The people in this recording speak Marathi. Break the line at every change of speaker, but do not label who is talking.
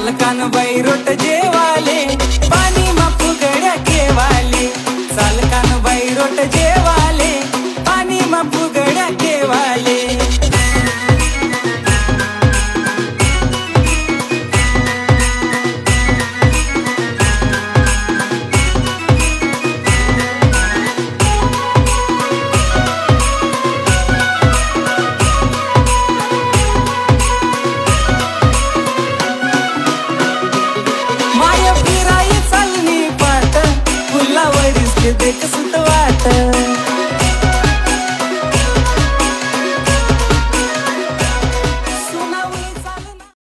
सालकान बैरोट जेवाले पाणी मा फुगड्या केवाले सालकान बैरोट जेवाले पाणी मा फुगड्या केवाले देख